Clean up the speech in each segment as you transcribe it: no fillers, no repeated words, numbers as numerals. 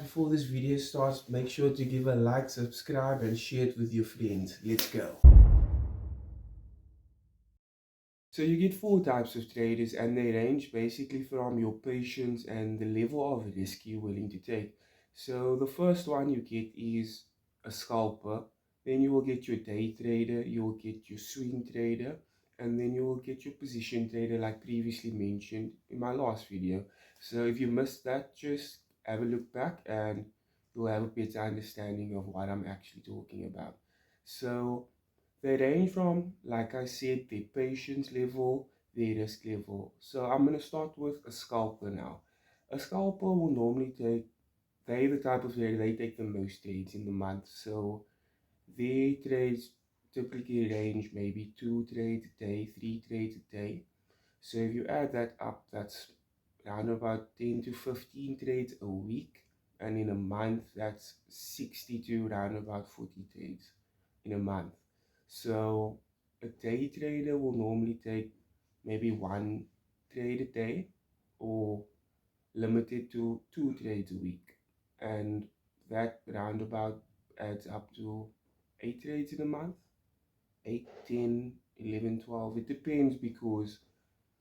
before this video starts, make sure to give a like, subscribe and share it with your friends. Let's go. So you get four types of traders and they range basically from your patience and the level of risk you're willing to take. So the first one you get is a scalper, then you will get your day trader, you will get your swing trader, and then you will get your position trader like previously mentioned in my last video. So if you missed that, just have a look back and you'll have a better understanding of what I'm actually talking about. So they range from, like I said, their patience level, their risk level. So I'm going to start with a scalper now. A scalper will normally take, the type of trader, they take the most trades in the month. So their trades typically range maybe 2 trades a day, 3 trades a day. So if you add that up, that's around about 10 to 15 trades a week. And in a month, that's 60 to around about 40 trades in a month. So a day trader will normally take maybe 1 trade a day or limited to 2 trades a week. And that roundabout adds up to 8 trades in a month. 8, 10, 11, 12. It depends because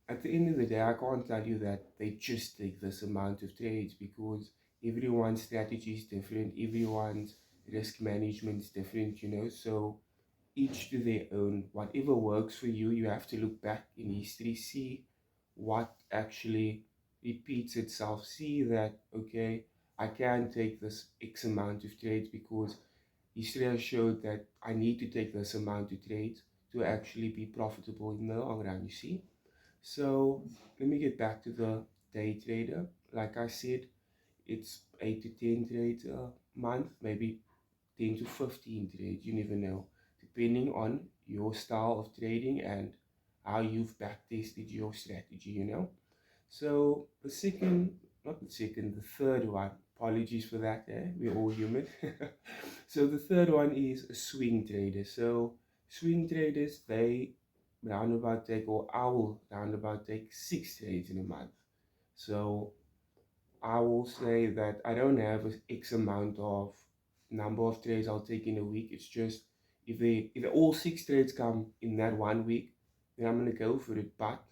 at the end of the day, I can't tell you that they just take this amount of trades because everyone's strategy is different, everyone's risk management is different, so each to their own. Whatever works for you, you have to look back in history, see what actually repeats itself, see that, okay, I can take this X amount of trades because history has showed that I need to take this amount of trades to actually be profitable in the long run, you see. So let me get back to the day trader. Like I said, it's 8 to 10 trades a month, maybe 10 to 15 trades, you never know, depending on your style of trading and how you've backtested your strategy. So the third one, apologies for that, we're all human. So the third one is a swing trader. So swing traders, they roundabout take, or I will roundabout take 6 trades in a month. So I will say that I don't have an X amount of number of trades I'll take in a week. It's just if all 6 trades come in that 1 week, then I'm gonna go for it. But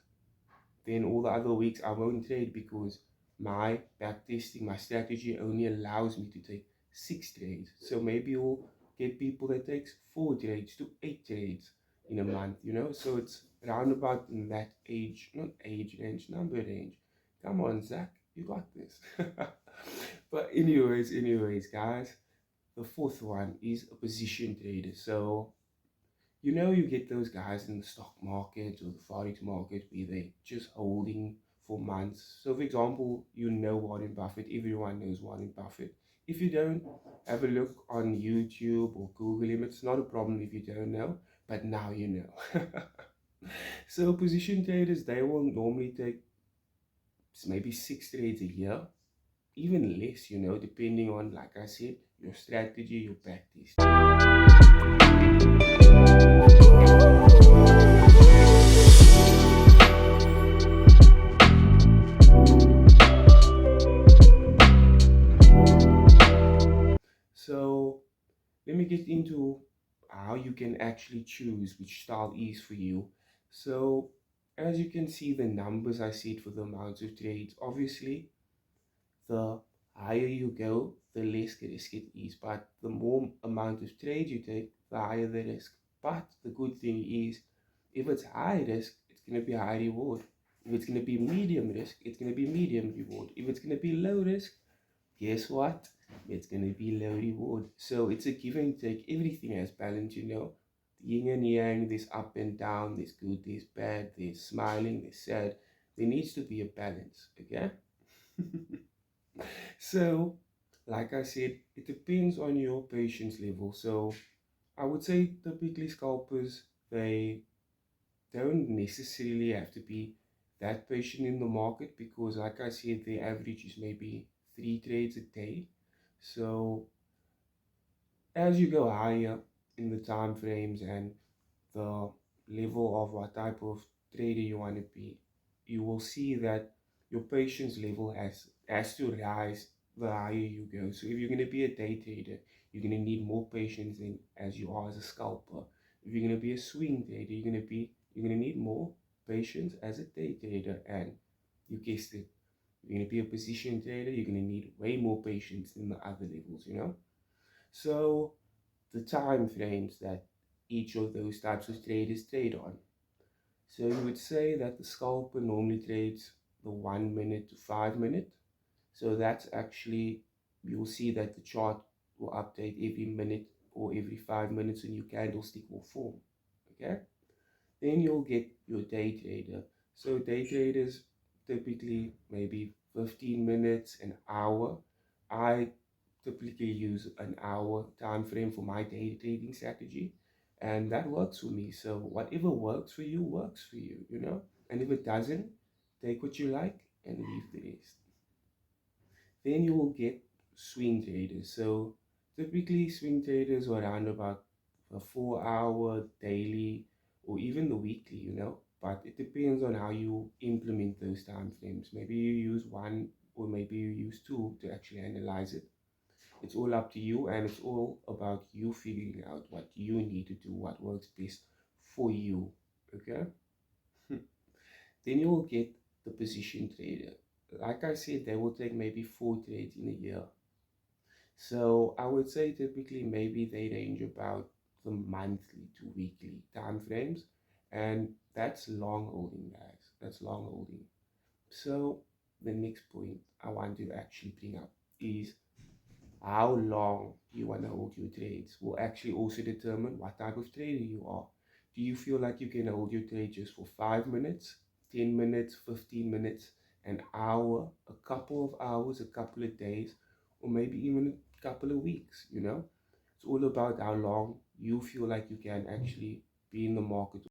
then all the other weeks I won't trade because my backtesting, my strategy only allows me to take 6 trades. So maybe you'll get people that takes 4 trades to 8 trades in a month. So it's round about in that not age range, number range. Come on, Zach, you got this. But anyways, guys, the fourth one is a position trader. So you get those guys in the stock market or the forex market where they're just holding for months. So, for example, Warren Buffett. Everyone knows Warren Buffett. If you don't, have a look on YouTube or Google him. It's not a problem if you don't know, but now you know. So, position traders, they will normally take maybe 6 trades a year, even less, depending on, like I said, your strategy, your practice. So let me get into how you can actually choose which style is for you. So as you can see, the numbers I set for the amount of trades, obviously the higher you go, the less risk it is. But the more amount of trades you take, the higher the risk. But the good thing is, if it's high risk, it's going to be high reward. If it's going to be medium risk, it's going to be medium reward. If it's going to be low risk, guess what? It's going to be low reward. So it's a give and take. Everything has balance. The yin and yang, there's up and down, there's good, there's bad, there's smiling, there's sad. There needs to be a balance, okay? So, like I said, it depends on your patience level. So I would say typically scalpers, they don't necessarily have to be that patient in the market because, like I said, the average is maybe 3 trades a day. So as you go higher in the time frames and the level of what type of trader you want to be, you will see that your patience level has to rise the higher you go. So if you're going to be a day trader, you're going to need more patience than as you are as a scalper. If you're going to be a swing trader, you're going to need more patience as a day trader. And you guessed it, you're going to be a position trader, you're going to need way more patience than the other levels. So the time frames that each of those types of traders trade on. So you would say that the scalper normally trades the 1 minute to 5 minute. So that's actually, you'll see that the chart will update every minute or every 5 minutes, a new candlestick will form. Okay. Then you'll get your day trader. So day traders typically maybe 15 minutes, an hour. I typically use an hour time frame for my day trading strategy, and that works for me. So whatever works for you. And if it doesn't, take what you like and leave the rest. Then you will get swing traders. So typically swing traders are around about a 4 hour daily or even the weekly. But it depends on how you implement those time frames. Maybe you use one or maybe you use two to actually analyze it. It's all up to you, and it's all about you figuring out what you need to do, what works best for you. Okay? Then you will get the position trader. Like I said, they will take maybe 4 trades in a year. So I would say typically maybe they range about the monthly to weekly time frames. And that's long holding, guys. That's long holding. So the next point I want to actually bring up is how long you want to hold your trades will actually also determine what type of trader you are. Do you feel like you can hold your trade just for 5 minutes, 10 minutes, 15 minutes, an hour, a couple of hours, a couple of days, or maybe even a couple of weeks? It's all about how long you feel like you can actually be in the market